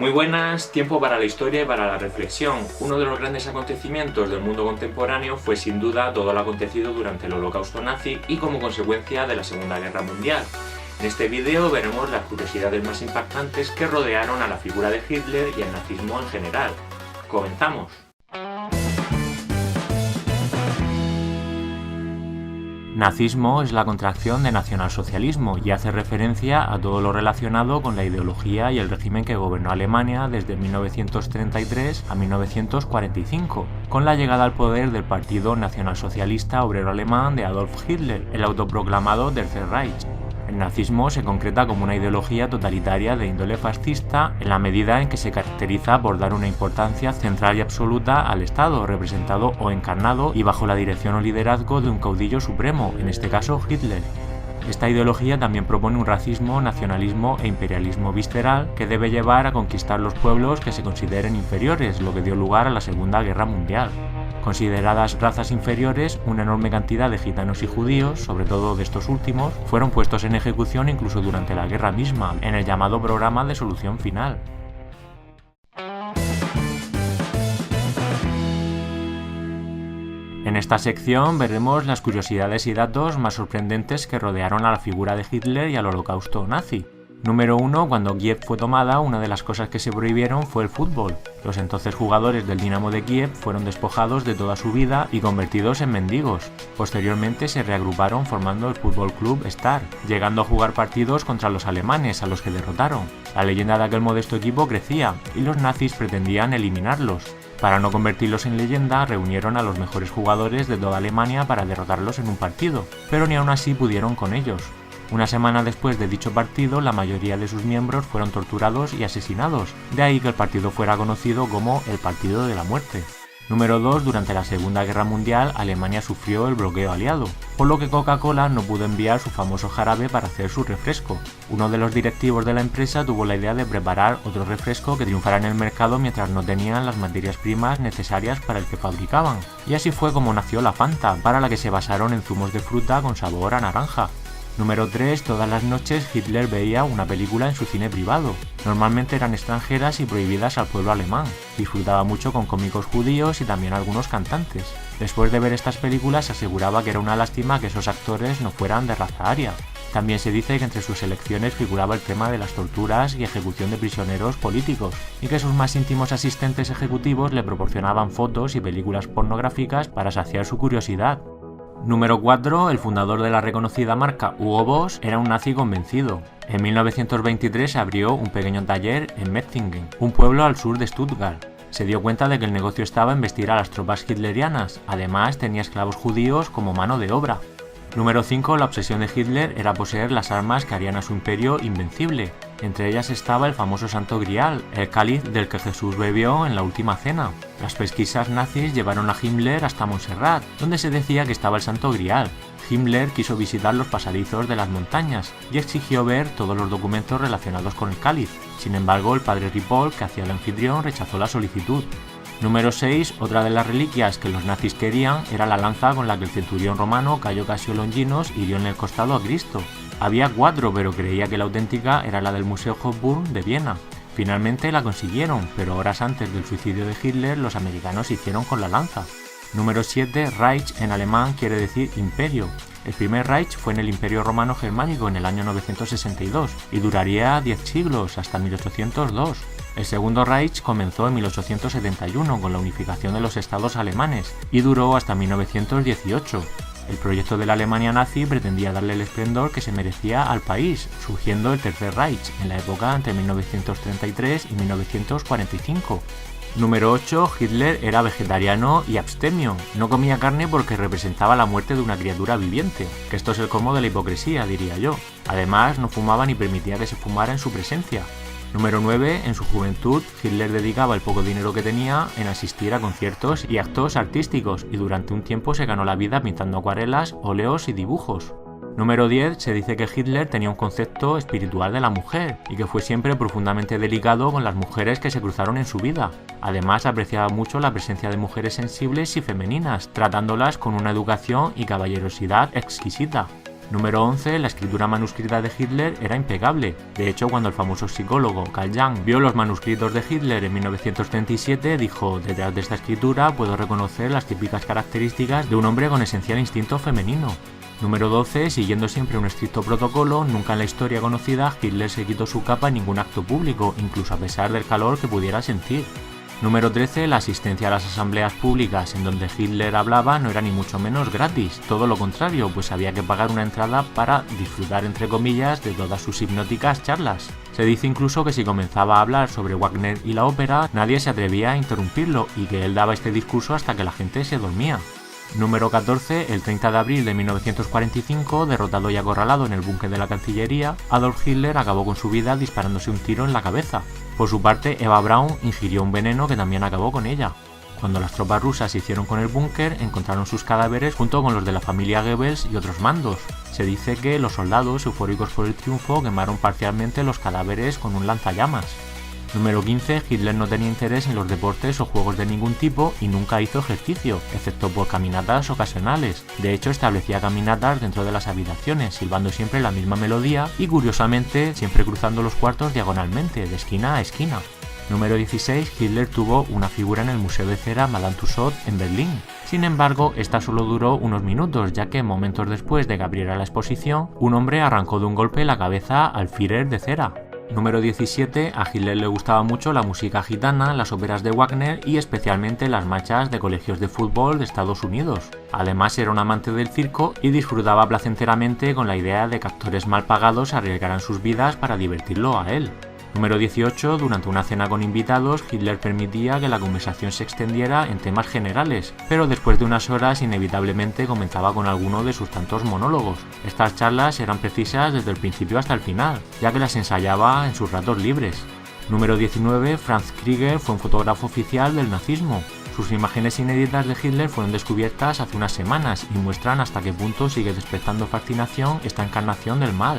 Muy buenas, tiempo para la historia y para la reflexión. Uno de los grandes acontecimientos del mundo contemporáneo fue sin duda todo lo acontecido durante el Holocausto nazi y como consecuencia de la Segunda Guerra Mundial. En este vídeo veremos las curiosidades más impactantes que rodearon a la figura de Hitler y al nazismo en general. ¡Comenzamos! Nazismo es la contracción de nacionalsocialismo y hace referencia a todo lo relacionado con la ideología y el régimen que gobernó Alemania desde 1933 a 1945, con la llegada al poder del Partido Nacionalsocialista Obrero Alemán de Adolf Hitler, el autoproclamado Tercer Reich. El nazismo se concreta como una ideología totalitaria de índole fascista en la medida en que se caracteriza por dar una importancia central y absoluta al Estado, representado o encarnado y bajo la dirección o liderazgo de un caudillo supremo, en este caso Hitler. Esta ideología también propone un racismo, nacionalismo e imperialismo visceral que debe llevar a conquistar los pueblos que se consideren inferiores, lo que dio lugar a la Segunda Guerra Mundial. Consideradas razas inferiores, una enorme cantidad de gitanos y judíos, sobre todo de estos últimos, fueron puestos en ejecución incluso durante la guerra misma, en el llamado programa de solución final. En esta sección veremos las curiosidades y datos más sorprendentes que rodearon a la figura de Hitler y al holocausto nazi. Número 1. Cuando Kiev fue tomada, una de las cosas que se prohibieron fue el fútbol. Los entonces jugadores del Dinamo de Kiev fueron despojados de toda su vida y convertidos en mendigos. Posteriormente se reagruparon formando el Fútbol Club Star, llegando a jugar partidos contra los alemanes, a los que derrotaron. La leyenda de aquel modesto equipo crecía y los nazis pretendían eliminarlos. Para no convertirlos en leyenda, reunieron a los mejores jugadores de toda Alemania para derrotarlos en un partido, pero ni aún así pudieron con ellos. Una semana después de dicho partido, la mayoría de sus miembros fueron torturados y asesinados, de ahí que el partido fuera conocido como el Partido de la Muerte. Número 2. Durante la Segunda Guerra Mundial, Alemania sufrió el bloqueo aliado, por lo que Coca-Cola no pudo enviar su famoso jarabe para hacer su refresco. Uno de los directivos de la empresa tuvo la idea de preparar otro refresco que triunfara en el mercado mientras no tenían las materias primas necesarias para el que fabricaban. Y así fue como nació la Fanta, para la que se basaron en zumos de fruta con sabor a naranja. Número 3. Todas las noches Hitler veía una película en su cine privado. Normalmente eran extranjeras y prohibidas al pueblo alemán. Disfrutaba mucho con cómicos judíos y también algunos cantantes. Después de ver estas películas aseguraba que era una lástima que esos actores no fueran de raza aria. También se dice que entre sus elecciones figuraba el tema de las torturas y ejecución de prisioneros políticos, y que sus más íntimos asistentes ejecutivos le proporcionaban fotos y películas pornográficas para saciar su curiosidad. Número 4. El fundador de la reconocida marca Hugo Boss era un nazi convencido. En 1923 se abrió un pequeño taller en Metzingen, un pueblo al sur de Stuttgart. Se dio cuenta de que el negocio estaba en vestir a las tropas hitlerianas, además tenía esclavos judíos como mano de obra. Número 5. La obsesión de Hitler era poseer las armas que harían a su imperio invencible. Entre ellas estaba el famoso Santo Grial, el cáliz del que Jesús bebió en la última cena. Las pesquisas nazis llevaron a Himmler hasta Montserrat, donde se decía que estaba el Santo Grial. Himmler quiso visitar los pasadizos de las montañas y exigió ver todos los documentos relacionados con el cáliz. Sin embargo, el padre Ripoll, que hacía el anfitrión, rechazó la solicitud. Número 6. Otra de las reliquias que los nazis querían era la lanza con la que el centurión romano Cayo Casio Longinos hirió en el costado a Cristo. Había 4, pero creía que la auténtica era la del Museo Hofburg de Viena. Finalmente la consiguieron, pero horas antes del suicidio de Hitler los americanos se hicieron con la lanza. Número 7. Reich en alemán quiere decir imperio. El primer Reich fue en el Imperio Romano Germánico en el año 962 y duraría 10 siglos, hasta 1802. El segundo Reich comenzó en 1871 con la unificación de los estados alemanes y duró hasta 1918. El proyecto de la Alemania nazi pretendía darle el esplendor que se merecía al país, surgiendo el Tercer Reich en la época entre 1933 y 1945. Número 8. Hitler era vegetariano y abstemio. No comía carne porque representaba la muerte de una criatura viviente, que esto es el colmo de la hipocresía, diría yo. Además, no fumaba ni permitía que se fumara en su presencia. Número 9. En su juventud, Hitler dedicaba el poco dinero que tenía en asistir a conciertos y actos artísticos y durante un tiempo se ganó la vida pintando acuarelas, óleos y dibujos. Número 10. Se dice que Hitler tenía un concepto espiritual de la mujer y que fue siempre profundamente delicado con las mujeres que se cruzaron en su vida. Además, apreciaba mucho la presencia de mujeres sensibles y femeninas, tratándolas con una educación y caballerosidad exquisita. Número 11. La escritura manuscrita de Hitler era impecable. De hecho, cuando el famoso psicólogo Carl Jung vio los manuscritos de Hitler en 1937, dijo: detrás de esta escritura puedo reconocer las típicas características de un hombre con esencial instinto femenino. Número 12. Siguiendo siempre un estricto protocolo, nunca en la historia conocida Hitler se quitó su capa en ningún acto público, incluso a pesar del calor que pudiera sentir. Número 13. La asistencia a las asambleas públicas en donde Hitler hablaba no era ni mucho menos gratis, todo lo contrario, pues había que pagar una entrada para disfrutar, entre comillas, de todas sus hipnóticas charlas. Se dice incluso que si comenzaba a hablar sobre Wagner y la ópera, nadie se atrevía a interrumpirlo y que él daba este discurso hasta que la gente se dormía. Número 14. El 30 de abril de 1945, derrotado y acorralado en el búnker de la Cancillería, Adolf Hitler acabó con su vida disparándose un tiro en la cabeza. Por su parte, Eva Braun ingirió un veneno que también acabó con ella. Cuando las tropas rusas se hicieron con el búnker, encontraron sus cadáveres junto con los de la familia Goebbels y otros mandos. Se dice que los soldados, eufóricos por el triunfo, quemaron parcialmente los cadáveres con un lanzallamas. Número 15. Hitler no tenía interés en los deportes o juegos de ningún tipo y nunca hizo ejercicio, excepto por caminatas ocasionales. De hecho, establecía caminatas dentro de las habitaciones, silbando siempre la misma melodía y, curiosamente, siempre cruzando los cuartos diagonalmente, de esquina a esquina. Número 16. Hitler tuvo una figura en el Museo de Cera Madame Tussauds en Berlín. Sin embargo, esta solo duró unos minutos, ya que momentos después de que abriera la exposición, un hombre arrancó de un golpe la cabeza al Führer de cera. Número 17. A Hitler le gustaba mucho la música gitana, las óperas de Wagner y especialmente las marchas de colegios de fútbol de Estados Unidos. Además, era un amante del circo y disfrutaba placenteramente con la idea de que actores mal pagados arriesgaran sus vidas para divertirlo a él. Número 18. Durante una cena con invitados, Hitler permitía que la conversación se extendiera en temas generales, pero después de unas horas inevitablemente comenzaba con alguno de sus tantos monólogos. Estas charlas eran precisas desde el principio hasta el final, ya que las ensayaba en sus ratos libres. Número 19. Franz Krieger fue un fotógrafo oficial del nazismo. Sus imágenes inéditas de Hitler fueron descubiertas hace unas semanas y muestran hasta qué punto sigue despertando fascinación esta encarnación del mal.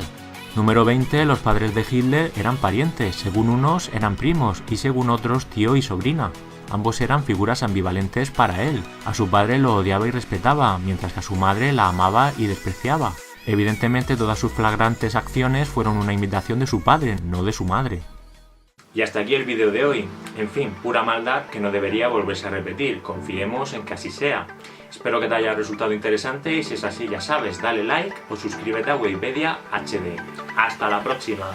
Número 20. Los padres de Hitler eran parientes, según unos eran primos y según otros tío y sobrina. Ambos eran figuras ambivalentes para él. A su padre lo odiaba y respetaba, mientras que a su madre la amaba y despreciaba. Evidentemente todas sus flagrantes acciones fueron una imitación de su padre, no de su madre. Y hasta aquí el vídeo de hoy. En fin, pura maldad que no debería volverse a repetir. Confiemos en que así sea. Espero que te haya resultado interesante y si es así ya sabes, dale like o suscríbete a Wikipedia HD. ¡Hasta la próxima!